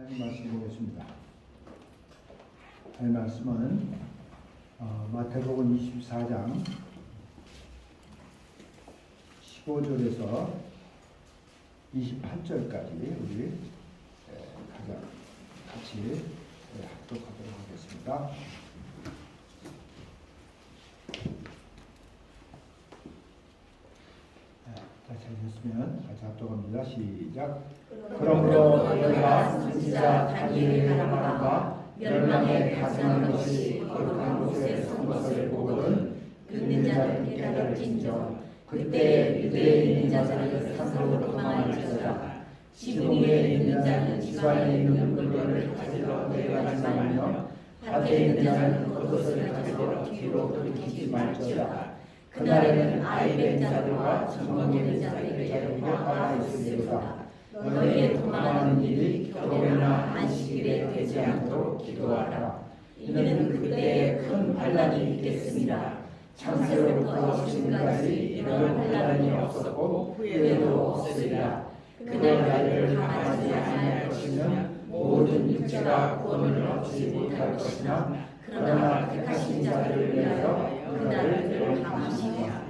하나님 말씀 보겠습니다. 하나님 말씀은 마태복음 24장 15절에서 28절까지 우리 같이 합독하도록 하겠습니다. 잘 찾으셨으면 같이 합독합니다. 시작. 그러므로 너희가 선지자 다니엘의 가라마가 멸망에 가증한 것이 거룩한 곳에 선 것을 보거든 믿는 자는 깨달을진저 그때 유대에 있는 자들은 산으로 도망할지어다. 지붕 위에 있는 자는 집안에 있는 물건을 가지러 내려가지 말며 밭에 있는 자는 겉옷을 가지러 뒤로 돌이키지 말지어다. 그날에는 아이 된 자들과 정령이 있는 자들에게 화가 있으리로다. 너희의 도망하는 일이 겨울이나 안식일에 되지 않도록 기도하라. 이는 그때에 큰 환난이 있겠습니다. 창세로부터 지금까지 이런 환난이 없었고 후에도 없으리라. 그날 날을 감하지 아니할 것이며 모든 육체가 구원을 얻지 못할 것이나 그러나 택하신 자들을 위하여 그날을 감하시리라.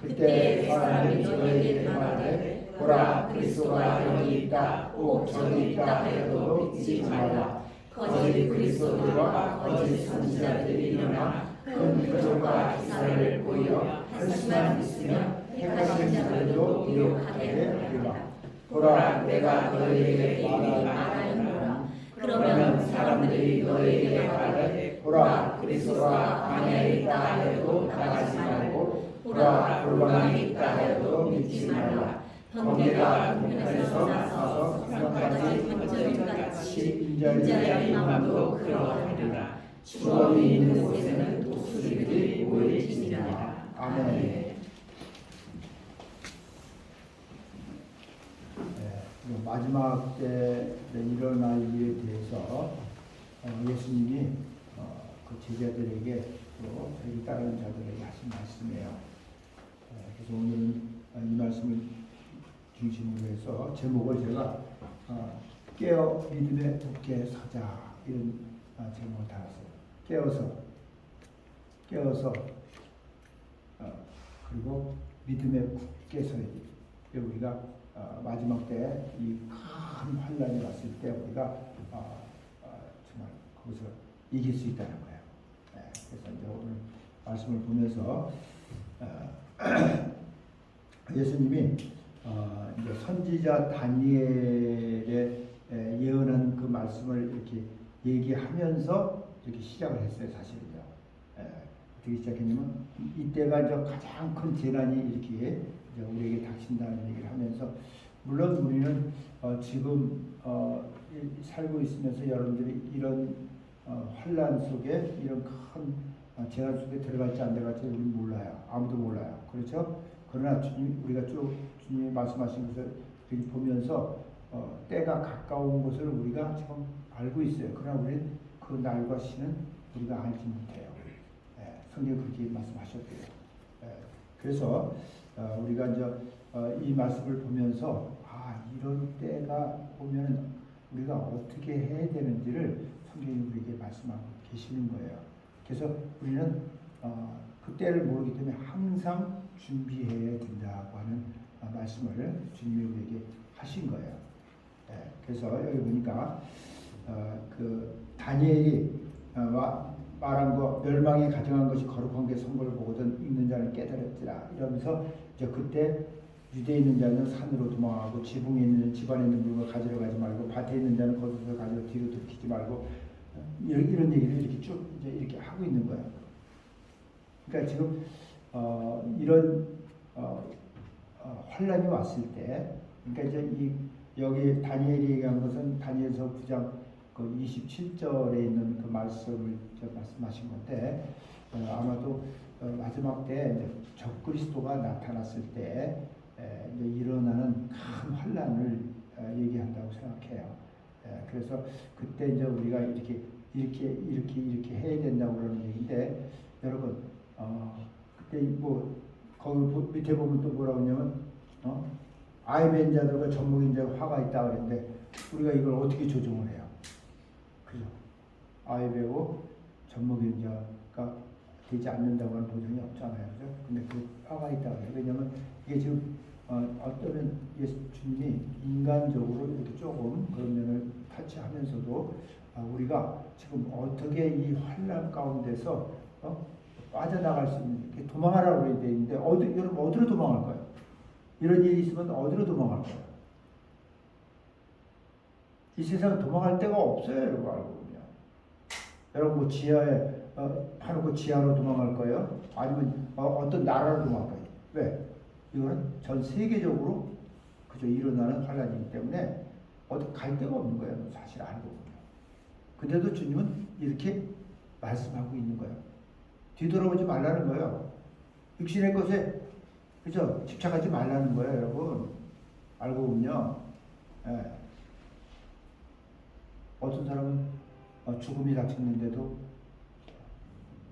그때 사람이 너희에게 말하되 보라 그리스도가 여기 있다 꼭 저기 있다 하여도 믿지 말라. 거짓 그리스도들과 거짓 선지자들이 일어나 큰 표적과 기사를 보여 할 수만 있으며 택하신 자들도 미혹하게 하리라. 보라 내가 너희에게 미리 말하노라. 그러면 사람들이 너희에게 말하되 보라 그리스도가 광야에 있다 하여도 나가지 말고 보라 골방에 있다 하여도 믿지 말라. 번개가 동편에서 나서 산까지 번쩍이같이 인자의 마음도 그러하리라. 주범이 있는 곳에는 독수리들이 모일지니라. 아멘. 마지막 때 일어날 일에 대해서 예수님이 그 제자들에게 또 자기 따르는 자들에게 하신 말씀이에요. 그래서 오늘은 이 말씀을 중심으로 해서 제목을 제가 깨어 믿음에 굳게 서자 이런 제목을 달았어요. 깨어서 그리고 믿음에 굳게 서야지. 우리가 마지막 때 이 큰 환난이 왔을 때 우리가 정말 거기서 이길 수 있다는 거예요. 그래서 이제 오늘 말씀을 보면서 예수님이 이제 선지자 다니엘의 예언한 그 말씀을 이렇게 얘기하면서 이렇게 시작을 했어요, 사실은요. 어떻게 시작했냐면 이때가 이제 가장 큰 재난이 이렇게 이제 우리에게 닥친다는 얘기를 하면서 물론 우리는 지금 살고 있으면서 여러분들이 이런 환난 속에 이런 큰 재난 속에 들어갈지 안 들어갈지 우리는 몰라요. 아무도 몰라요. 그렇죠? 그러나 우리가 주님이 말씀하신 것을 이렇게 보면서 때가 가까운 것을 우리가 지금 알고 있어요. 그러나 우리는 그 날과 시는 우리가 알지 못해요. 성경 그렇게 말씀하셨대요. 그래서 우리가 이제 이 말씀을 보면서 이런 때가 오면 우리가 어떻게 해야 되는지를 성경이 우리에게 말씀하고 계시는 거예요. 그래서 우리는 그 때를 모르기 때문에 항상 준비해야 된다고 하는 말씀을 주님이 우리에게 하신 거예요. 그래서 여기 보니까 그 다니엘이 말한 거 멸망에 가증한 것이 거룩한 게 선거를 보거든 읽는 자는 깨달았지라 이러면서 이제 그때 유대에 있는 자는 산으로 도망하고 지붕에 있는 집안에 있는 물건을 가지러 가지 말고 밭에 있는 자는 겉옷을 가지러 뒤로 돌이키지 말고 이런 얘기를 이렇게 쭉 이제 이렇게 하고 있는 거예요. 그러니까 지금 이런 환란이 왔을 때, 그러니까 이제 여기 다니엘이 얘기한 것은 다니엘서 9장 그 27절에 있는 그 말씀을 말씀하신 건데 아마도 마지막 때 이제 적그리스도가 나타났을 때 이제 일어나는 큰 환란을 얘기한다고 생각해요. 그래서 그때 이제 우리가 이렇게 해야 된다고 그러는 얘기인데 여러분 그때 뭐 거기 밑에 보면 또 뭐라고 하냐면 아이벤 자들과 전목인 자가 화가 있다 그랬는데 우리가 이걸 어떻게 조정을 해요? 아이배우 전무경자가 되지 않는다고 하는 보장이 없잖아요. 그죠? 근데 그 파가 있다고 해요. 왜냐면 이게 지금 어쩌면 예수님이 인간적으로 이렇게 조금 그런 면을 타치하면서도 우리가 지금 어떻게 이 환난 가운데서 빠져나갈 수 있는, 이렇게 도망하라고 그래야 되는데 여러분 어디로 도망할까요? 이런 일이 있으면 어디로 도망할까요? 이 세상에 도망갈 데가 없어요, 여러분 알고 보면. 여러분 뭐 지하에 파놓고 지하로 도망갈 거예요? 아니면 어떤 나라로 도망갈 거예요? 왜? 이거는 전 세계적으로 그저 일어나는 환란이기 때문에 어디 갈 데가 없는 거예요, 사실 알고 보면. 근데도 주님은 이렇게 말씀하고 있는 거예요. 뒤돌아보지 말라는 거예요. 육신의 것에 그죠? 집착하지 말라는 거예요, 여러분. 알고 보면요. 예. 어떤 사람은 죽음이 닥쳤는데도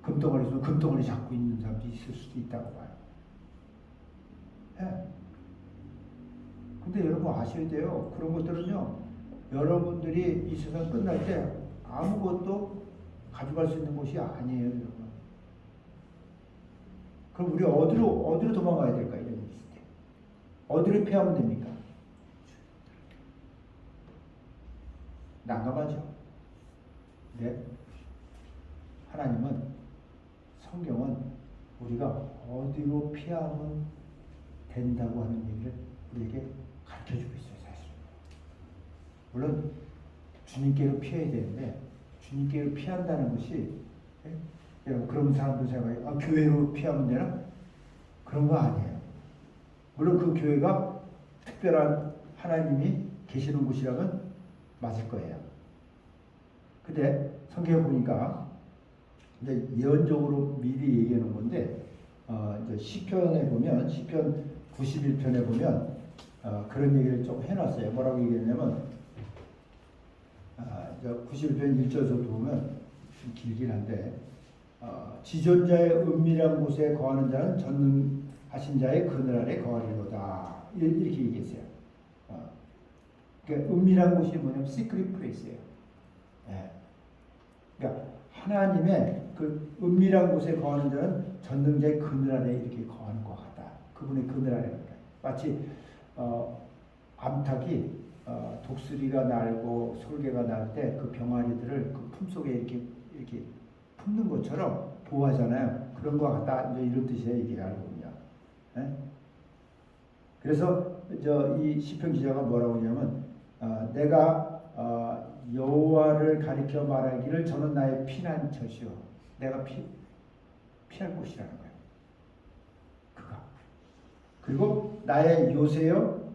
금덩어리 있으면 금덩어리 잡고 있는 사람도 있을 수도 있다고 봐요. 예. 근데 여러분 아셔야 돼요. 그런 것들은요, 여러분들이 이 세상 끝날 때 아무것도 가져갈 수 있는 곳이 아니에요, 여러분. 그럼 우리 어디로 도망가야 될까, 이런 일이 있을 때? 어디로 피하면 됩니까? 난감하죠. 네. 하나님은, 성경은 우리가 어디로 피하면 된다고 하는 얘기를 우리에게 가르쳐주고 있어요, 사실은. 물론 주님께로 피해야 되는데 주님께로 피한다는 것이, 여러분 그런 사람들 생각해요. 교회로 피하면 되나? 그런 거 아니에요. 물론 그 교회가 특별한 하나님이 계시는 곳이라면 맞을 거예요. 근데 성경에 보니까 이제 예언적으로 미리 얘기해 놓은 건데, 이제 시편에 보면, 시편 91편에 보면 그런 얘기를 좀 해놨어요. 뭐라고 얘기했냐면, 91편 1절에서 보면 좀 길긴 한데, 지존자의 은밀한 곳에 거하는 자는 전능하신 자의 그늘 아래 거하리로다. 이렇게 얘기했어요. 그러니까 은밀한 곳이 뭐냐면 시크릿 플레이스예요. 예. 그러니까 하나님의 그 은밀한 곳에 거하는 자는 전능자의 그늘 아래 이렇게 거하는 것 같다. 그분의 그늘 아래 같다. 마치 암탉이 독수리가 날고 솔개가 날 때 그 병아리들을 그 품속에 이렇게 품는 것처럼 보호하잖아요. 그런 것 같다. 이제 이런 뜻이에요. 이게 알고 보면. 예? 그래서 이 시편 기자가 뭐라고 하냐면, 내가 여호와를 가리켜 말하기를 저는 나의 피난처시오. 내가 피할 곳이라는 거예요. 그가. 그리고 나의 요새요,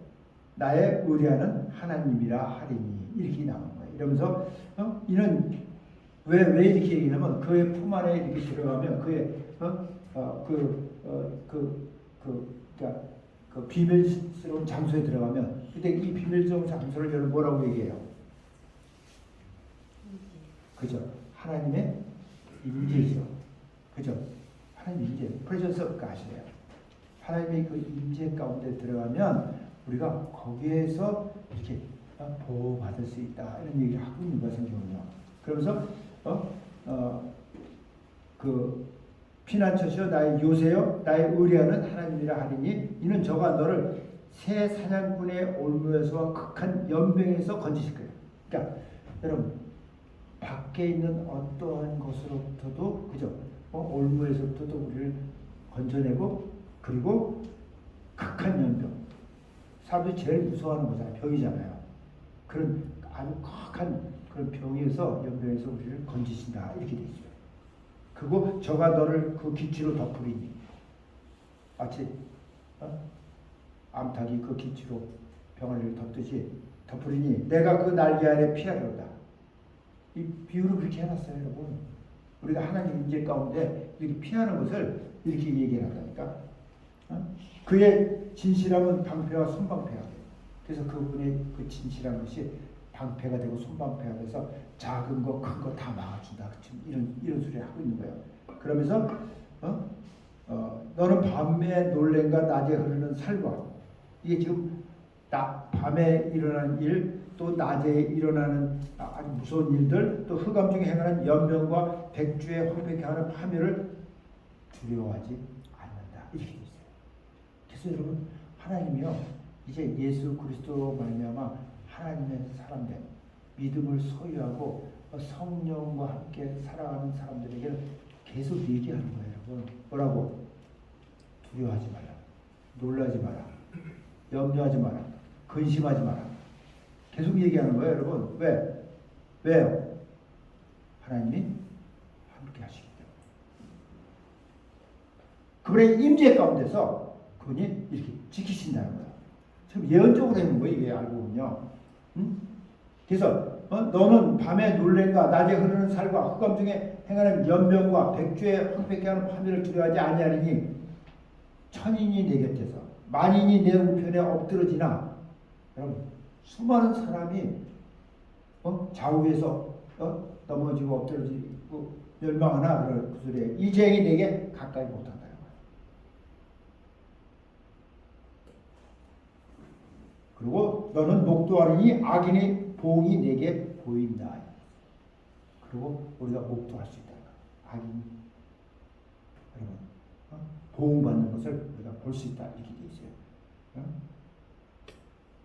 나의 의뢰하는 하나님이라 하리니. 이렇게 나오는 거예요. 이러면서 이는 왜 이렇게 얘기하냐면, 그의 품 안에 이렇게 들어가면 그의 그 비밀스러운 장소에 들어가면, 근데 이 비밀스러운 장소를 여러분 뭐라고 얘기해요? 그죠? 하나님의 임재죠. 그죠? 하나님 임재, 프레전스 오브 갓이에요. 하나님의 그 임재 가운데 들어가면 우리가 거기에서 이렇게 보호받을 수 있다. 이런 얘기를 하고 있는 거예요, 성경은요. 그러면서 그 피난처시여 나의 요새여 나의 의뢰하는 하나님이라 하리니 이는 저가 너를 새 사냥꾼의 올무에서와 극한 연병에서 건지실 거예요. 그러니까 여러분 밖에 있는 어떠한 것으로부터도 그죠? 올무에서부터도 우리를 건져내고, 그리고 극한 연병, 사람들이 제일 무서워하는 거잖아요. 병이잖아요. 그런 아주 극한 그런 병에서, 연병에서 우리를 건지신다. 이렇게 돼 있어요. 그리고 저가 너를 그 기치로 덮으리니, 마치 암탉이 그 기치로 병아리를 덮듯이 덮으리니 내가 그 날개 아래 피하리로다. 이 비유를 그렇게 해놨어요, 여러분. 우리가 하나님 임재 가운데 이렇게 피하는 것을 이렇게 얘기한다니까. 그의 진실함은 방패와 손방패가 돼요. 그래서 그분의 그 진실한 것이 방패가 되고 손방패가 돼서 작은 거 큰 거 다 막아준다. 이런 소리를 하고 있는 거예요. 그러면서 너는 밤에 놀랜과 낮에 흐르는 살과, 이게 지금 밤에 일어나는 일, 또 낮에 일어나는 아주 무서운 일들, 또 흑암 중에 행하는 연병과 백주에 황폐케 하는 파멸을 두려워하지 않는다. 이렇게 되어 있어요. 그래서 여러분, 하나님이요, 이제 예수 그리스도로 말미암아 하나님의 사람들, 믿음을 소유하고 성령과 함께 살아가는 사람들에게 계속 얘기하는 거예요. 여러분, 뭐라고? 두려워하지 마라, 놀라지 마라, 염려하지 마라, 근심하지 마라. 계속 얘기하는 거예요, 여러분. 왜? 왜요? 하나님이 함께 하시기 때문에. 그분의 임재 가운데서 그분이 이렇게 지키신다는 거예요. 지금 예언적으로 했는 거예요, 이게 알고 보면요. 응? 그래서 너는 밤에 놀랜가 낮에 흐르는 살과 흑암 중에 행하는 연병과 백주에 황폐케 하는 파멸을 두려워하지 아니하리니 천인이 내 곁에서 만인이 내 우편에 엎드러지나. 여러분, 수많은 사람이 좌우에서 넘어지고 엎드러지고 멸망하나 그 소리에 이 재앙이 내게 가까이 못한다는 거예요. 그리고 너는 목도하리니 악인의 보응이 내게 보인다. 그리고 우리가 목도할 수 있다. 악인이 여러분 보응받는 것을 우리가 볼 수 있다. 이렇게 되어 있어요.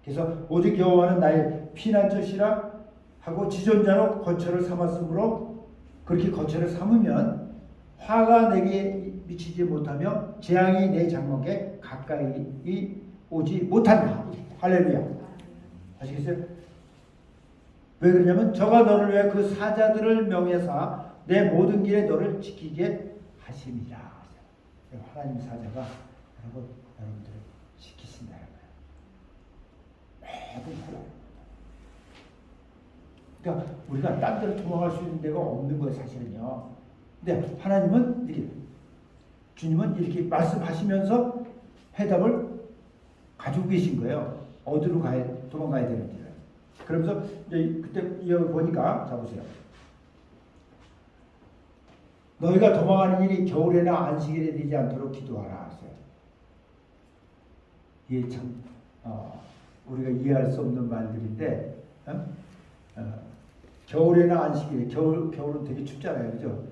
그래서 오직 여호와는 나의 피난처시라 하고 지존자로 거처를 삼았으므로 그렇게 거처를 삼으면 화가 내게 미치지 못하며 재앙이 내 장막에 가까이 오지 못한다. 할렐루야. 아시겠어요? 왜 그러냐면 저가 너를 위해 그 사자들을 명예사 내 모든 길에 너를 지키게 하심이라. 하나님 사자가 여러분들을 지키신다. 그러니까 우리가 딴 데로 도망갈 수 있는 데가 없는 거예요, 사실은요. 근데 하나님은 이렇게, 주님은 이렇게 말씀하시면서 해답을 가지고 계신 거예요. 어디로 도망가야 되는지를. 그러면서 이제 그때 이어 보니까, 자 보세요. 너희가 도망하는 일이 겨울에나 안식일에 되지 않도록 기도하라 하세요. 이게 참 우리가 이해할 수 없는 말들인데, 겨울에나 안식일에, 겨울은 되게 춥잖아요, 그죠?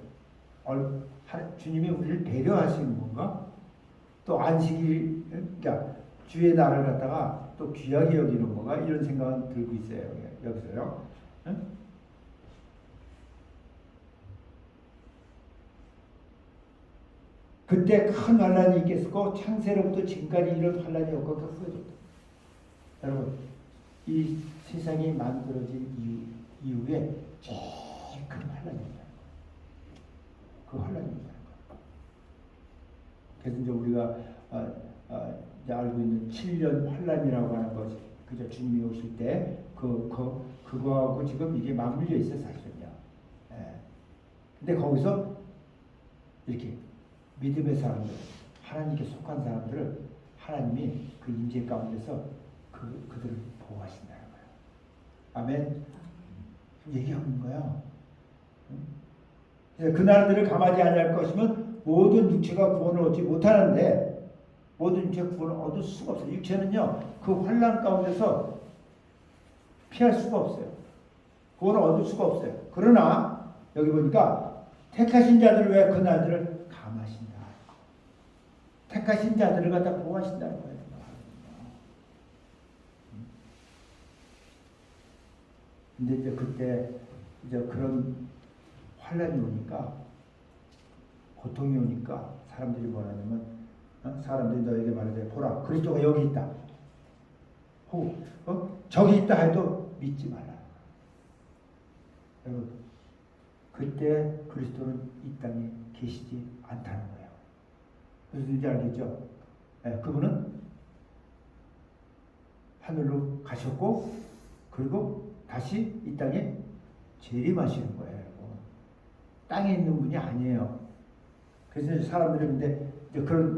주님이 우리를 배려하시는 건가? 또 안식일, 그러니까 주의 날을 갖다가 또 귀하게 여기는 건가? 이런 생각은 들고 있어요, 여기서요. 그때 큰 환란이 있겠고 창세로부터 지금까지 이런 환란이 없고 후회졌다. 여러분, 이 세상이 만들어진 이후에 제일 큰 환란입니다. 그 환란입니다. 그래서 이제 우리가 이제 알고 있는 7년 환란이라고 하는 것, 그저 주님이 오실 때 그거하고 지금 이게 맞물려 있어요, 사실은요. 근데 거기서 이렇게 믿음의 사람들, 하나님께 속한 사람들을 하나님이 그 임재 가운데서 그들을 보호하신다는 거예요. 아멘. 얘기하고 있는 거예요. 그날들을 감하지 아니할 것이면 모든 육체가 구원을 얻지 못하는데 모든 육체가 구원을 얻을 수가 없어요. 육체는요, 그 환난 가운데서 피할 수가 없어요. 구원을 얻을 수가 없어요. 그러나 여기 보니까 택하신 자들을 위해 그날들을 감하신다. 택하신 자들을 갖다 보호하신다는 거예요. 근데 이제 그때 이제 그런 환란이 오니까, 고통이 오니까 사람들이 뭐라냐면, 사람들이 너에게 말하되 보라 그리스도가 여기 있다. 저기 있다 해도 믿지 마라. 여러분, 그때 그리스도는 이 땅에 계시지 않다는 거예요. 무슨 말인지 알겠죠? 그분은 하늘로 가셨고 그리고 다시 이 땅에 재림하시는 거예요. 땅에 있는 분이 아니에요. 그래서 사람들이 근데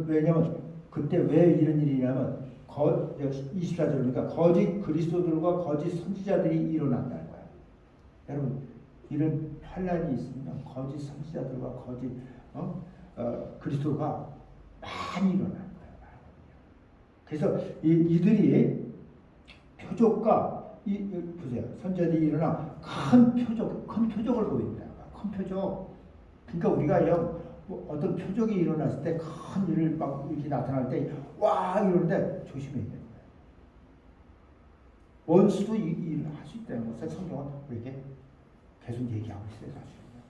왜냐면 그때 왜 이런 일이 냐면 24절이니까 거짓 그리스도들과 거짓 선지자들이 일어난다는 거예요. 여러분, 이런 환란이 있으면 거짓 선지자들과 거짓 그리스도가 많이 일어나는 거예요. 그래서 이들이 표적과 보세요. 선지자들이 일어나 큰 표적을 보입니다. 큰 표적. 그러니까 우리가 뭐 어떤 표적이 일어났을 때 큰 일을 막 이렇게 나타날 때 와 이러는데 조심해야 돼요. 원수도 일을 할 수 있다는 것을 성경은 우리에게 계속 얘기하고 있어요, 사실은요.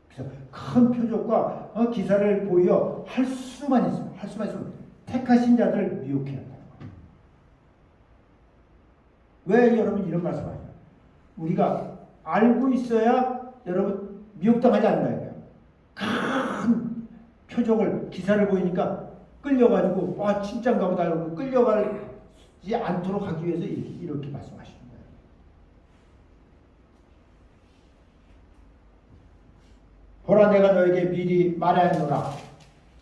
그래서 큰 표적과 기사를 보여 할 수만 있으면 택하신 자들을 미혹해야 한다는 거예요. 왜 여러분 이런 말씀하세요? 우리가 알고 있어야 여러분 미혹당하지 않나요? 큰 표적을 기사를 보이니까 끌려가지고 와 진짠가 보다 하고 끌려가지 않도록 하기 위해서 이렇게 말씀하시는 거예요. 보라 내가 너에게 미리 말하였노라.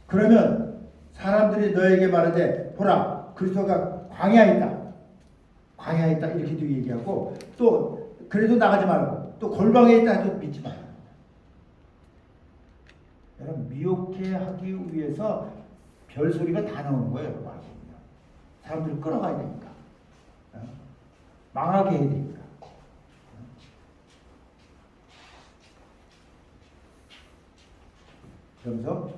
그러면 사람들이 너에게 말하되 보라 그리스도가 광야에 있다. 광야에 있다 이렇게도 얘기하고 또 그래도 나가지 말고 또 골방에 있다 해도 믿지 말고. 여러분 미혹해 하기 위해서 별소리가 다 나오는 거예요. 여러분. 사람들을 끌어가야 되니까. 망하게 해야 되니까. 그러면서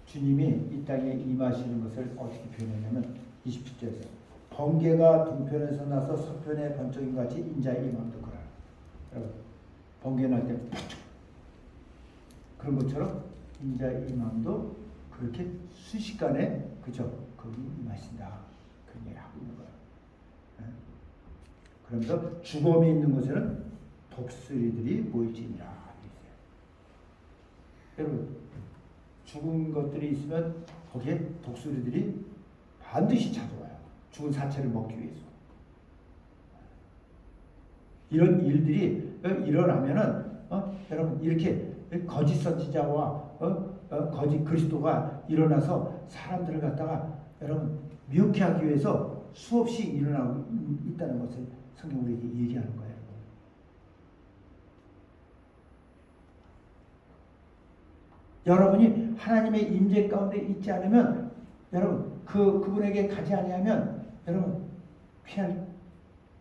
주님이 이 땅에 임하시는 것을 어떻게 표현하냐면 27절에서 번개가 동편에서 나서 서편의 번쩍임 같이 인자의 임함도 그러라. 여러분 번개 날 때 그런 것처럼 인자의 임함도 그렇게 순식간에 그죠? 거기 임하신다. 그런 얘기를 하고 있는 거예요. 그러면서 죽음이 있는 곳에는 독수리들이 모일지니라. 여러분 죽은 것들이 있으면 거기에 독수리들이 반드시 찾아와요. 죽은 사체를 먹기 위해서. 이런 일들이 일어나면은 여러분 이렇게 거짓 선지자와 거짓 그리스도가 일어나서 사람들을 갖다가 여러분 미혹해 하기 위해서 수없이 일어나고 있다는 것을 성경 우리에게 얘기하는 거예요. 여러분이 하나님의 임재 가운데 있지 않으면 여러분 그분에게 가지 아니하면 여러분 피할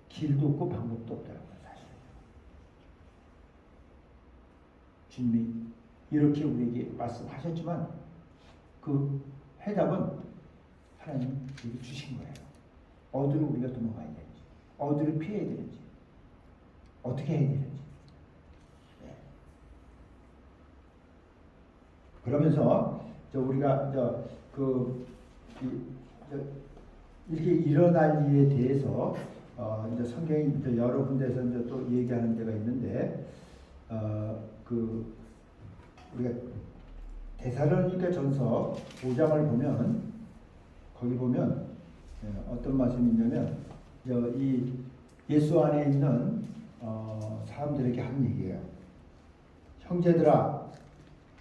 길도 없고 방법도 없다는 거예요. 사실 주님이 이렇게 우리에게 말씀하셨지만 그 해답은 하나님이 주신 거예요. 어디로 우리가 도망가야 되는지, 어디를 피해야 되는지, 어떻게 해야 되는지. 그러면서 우리가 이렇게 일어날 일에 대해서 이제 성경이 이제 여러 군데서 이제 또 얘기하는 데가 있는데 우리가 데살로니가 전서 5장을 보면 거기 보면 어떤 말씀이 있냐면 이 예수 안에 있는 사람들에게 하는 얘기예요. 형제들아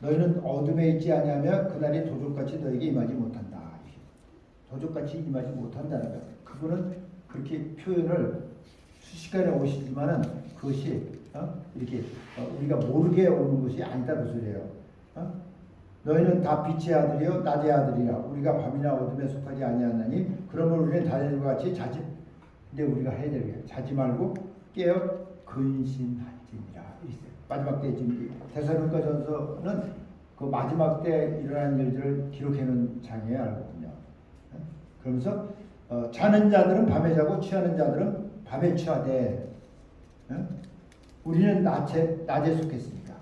너희는 어둠에 있지 아니하며 그날이 도적같이 너에게 임하지 못한다. 도적같이 임하지 못한다는 거예요. 그분은 그렇게 표현을 수시간에 오시지만은 그것이 이렇게 우리가 모르게 오는 것이 아니다 그 소리예요. 너희는 다 빛의 아들이요 낮의 아들이라 우리가 밤이나 어둠에 속하지 아니하나니 그러므로 우리는 다니엘과 같이 자지. 근데 우리가 해야 될 게 자지 말고 깨어 근신할지니라. 마지막 때 지금 데살로니가전서는 그 마지막 때 일어난 일들을 기록해놓은 장이에요, 알거든요. 그러면서 자는 자들은 밤에 자고 취하는 자들은 밤에 취하되 우리는 낮에 속했으니까.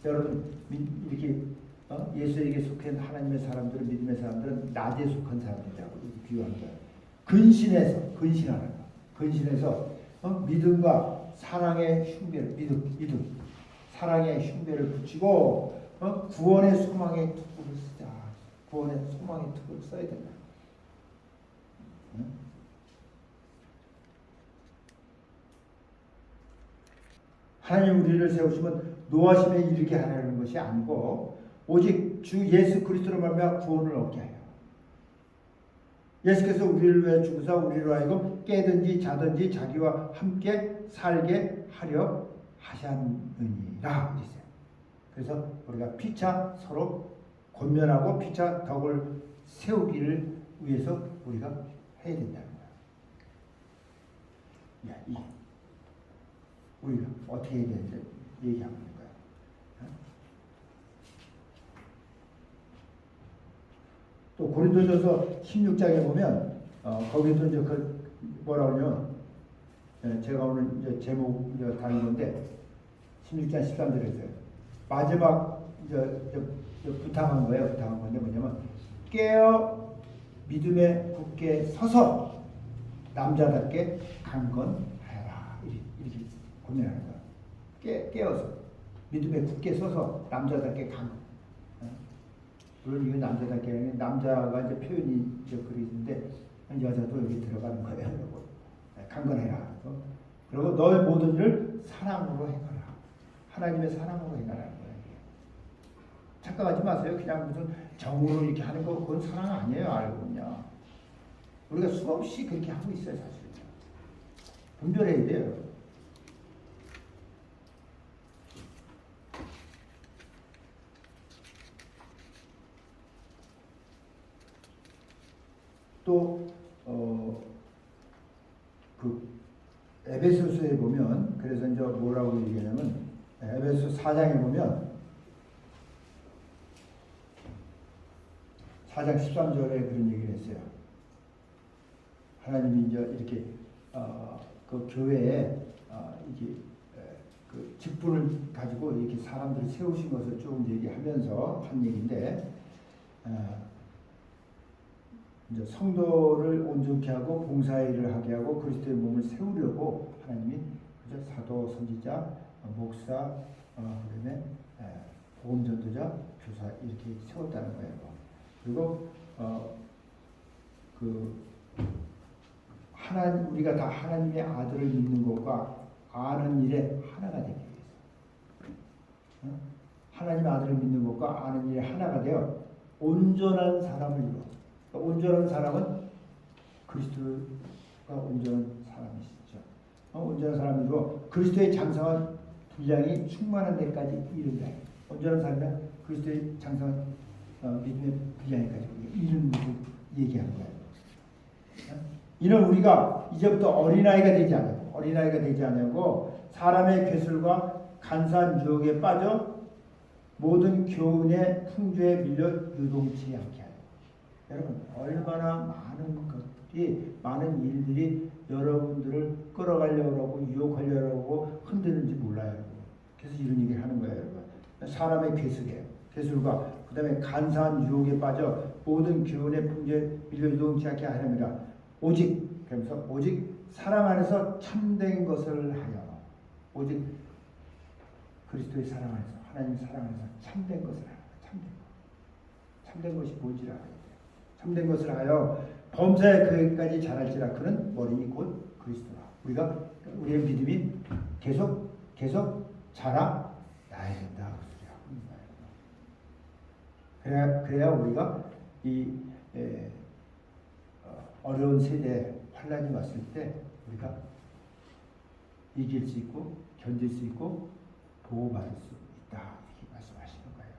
여러분 이렇게 예수에게 속한 하나님의 사람들은 믿음의 사람들은 낮에 속한 사람들이라고 이렇게 비유하는 거예요. 근신하는 거. 근신해서 믿음과 사랑의 흉배를 믿음 사랑의 흉배를 붙이고 구원의 소망의 투구를 쓰자. 구원의 소망의 투구를 써야 된다. 하나님 우리를 세우시면 노하심에 이르게 하라는 것이 아니고 오직 주 예수 그리스도로 말미암아 구원을 얻게 하여 예수께서 우리를 위해 죽으사 우리로 하여금 깨든지 자든지 자기와 함께 살게 하려 하셨느니라. 그래서 우리가 피차 서로 권면하고 피차 덕을 세우기를 위해서 우리가 해야 된다는 거예요. 야, 우리가 어떻게 해야 되는지 얘기하는 거야. 또 고린도전서 16장에 보면 거기도 이제 그 뭐라 그러냐면 제가 오늘 이제 제목 이제 다른 건데 16장 13절에서요. 마지막 부탁한 거예요. 부탁한 건데 뭐냐면 깨어 믿음에 굳게 서서 남자답게 강건하라 이렇게 고민하는 거야. 깨어서 믿음에 굳게 서서 남자답게 강건. 물론 이건 남자답게 아니라 남자가 이제 표현이 이제 그리는데 여자도 여기 들어가는 거예요. 강건해라. 그리고 너의 모든 일을 사랑으로 행하라. 하나님의 사랑으로 행하라는 거예요. 착각하지 마세요. 그냥 무슨 정으로 이렇게 하는 거 그건 사랑 아니에요. 알고 보면 우리가 수없이 그렇게 하고 있어요. 사실 분별해야 돼요. 또 그 에베소서에 보면 그래서 이제 뭐라고 얘기하냐면 에베소 4장에 보면 4장 13절에 그런 얘기를 했어요. 하나님이 이제 이렇게 그 교회에 이게 그 직분을 가지고 이렇게 사람들을 세우신 것을 쭉 얘기하면서 한 얘기인데 이제 성도를 온전케 하고 봉사일을 하게 하고 그리스도의 몸을 세우려고 하나님이 사도, 선지자, 목사, 그다음에 복음 전도자, 교사 이렇게 세웠다는 거예요. 그리고 우리가 다 하나님의 아들을 믿는 것과 아는 일에 하나가 되기 위해서 하나님의 아들을 믿는 것과 아는 일에 하나가 되어 온전한 사람을 이루어. 온전한 사람은 그리스도가 온전한 사람이시죠. 온전한 사람이고 그리스도의 장성한 분량이 충만한 데까지 이른다. 온전한 사람은 그리스도의 장성한 믿음의 분량에까지 이르는 것을 얘기하는 거예요. 이는 우리가 이제부터 어린아이가 되지 않냐고 사람의 괴술과 간사한 유혹에 빠져 모든 교훈의 풍조에 밀려 유동치 않게 하여. 여러분 얼마나 많은 일들이 여러분들을 끌어가려고 하고 유혹하려고 하고 흔드는지 몰라요. 그래서 이런 얘기를 하는 거예요. 여러분. 사람의 괴술과 그 다음에 간사한 유혹에 빠져 모든 교훈의 풍조에 밀려 유동치 않게 하려니라. 오직 사랑 안에서 참된 것을 하여. 오직 그리스도의 사랑 안에서 하나님 사랑 안에서 참된 것을 하여. 참된 것이 뭔지를 알아야 돼요. 참된 것을 하여 범사에 그에까지 자랄지라. 그는 머리 곧 그리스도라. 우리의 믿음이 계속 자라나야 된다. 그래야 우리가 이 어려운 세대에 환란이 왔을 때 우리가 이길 수 있고 견딜 수 있고 보호받을 수 있다. 이렇게 말씀하시는 거예요.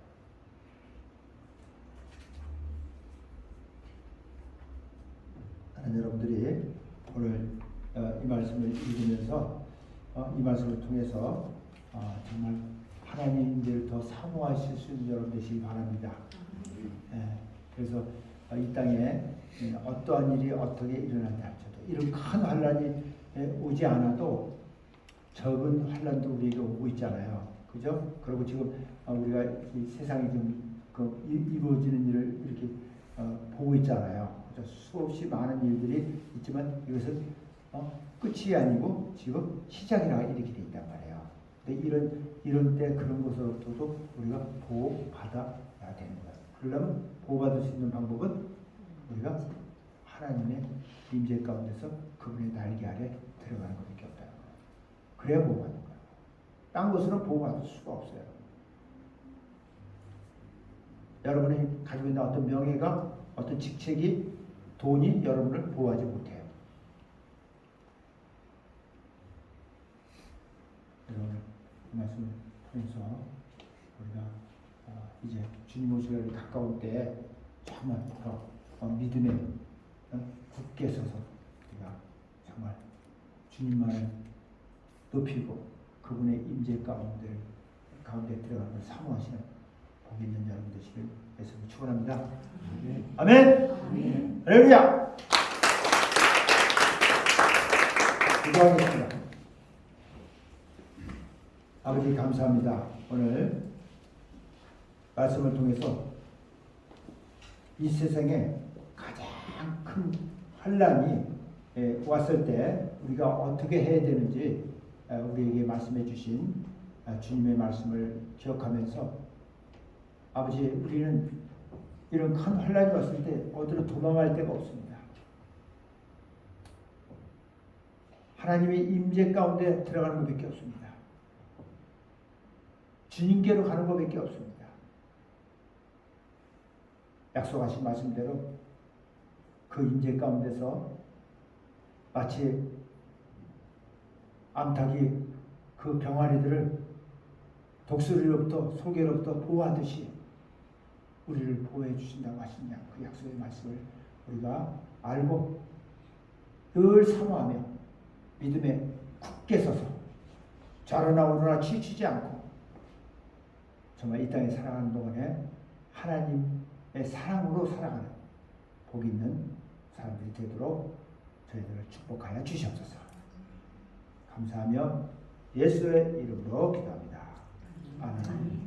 하나님 여러분들이 오늘 이 말씀을 읽으면서 이 말씀을 통해서 정말 하나님을 더 사모하실 수 있는 여러분 되시기 바랍니다. 그래서 이 땅에 어떠한 일이 어떻게 일어난다 할지라도 이런 큰 환란이 오지 않아도 적은 환란도 우리에게 오고 있잖아요. 그죠? 그리고 지금 우리가 이 세상에 좀 이루어지는 일을 이렇게 보고 있잖아요. 그죠? 수없이 많은 일들이 있지만 이것은 끝이 아니고 지금 시작이라 이렇게 돼 있단 말이에요. 근데 이런 때 그런 것으로부터도 우리가 보호받아야 되는 거예요. 그러려면 보호받을 수 있는 방법은 우리가 하나님의 임재 가운데서 그분의 날개 아래 들어가는 것밖에 없다는 거예요. 그래야 보호받는 거예요. 딴 것으로는 보호받을 수가 없어요. 여러분이 가지고 있는 어떤 명예가, 어떤 직책이, 돈이 여러분을 보호하지 못해요. 여러분 이 말씀을 통해서 우리가 이제 주님 오시기를 가까운 때에 정말 더 믿음에 굳게 서서 우리가 정말 주님만을 높이고 그분의 임재 가운데 들어가는 걸 사모하시는 복 있는 여러분 되시길 예수님 축원합니다. 아멘. 할렐루야. 기도하겠습니다. 아버지 감사합니다. 오늘 말씀을 통해서 이 세상에 가장 큰 환란이 왔을 때 우리가 어떻게 해야 되는지 우리에게 말씀해 주신 주님의 말씀을 기억하면서 아버지 우리는 이런 큰 환란이 왔을 때 어디로 도망갈 데가 없습니다. 하나님의 임재 가운데 들어가는 것밖에 없습니다. 주님께로 가는 것밖에 없습니다. 약속하신 말씀대로 그 임재 가운데서 마치 암탉이 그 병아리들을 독수리로부터 소개로부터 보호하듯이 우리를 보호해 주신다고 하시냐 그 약속의 말씀을 우리가 알고 늘 사모하며 믿음에 굳게 서서 좌로나 우로나 치우치지 않고 정말 이 땅에 살아가는 동안에 하나님의 사랑으로 살아가는 복 있는 사람들이 되도록 저희들을 축복하여 주시옵소서. 감사하며 예수의 이름으로 기도합니다. 아멘.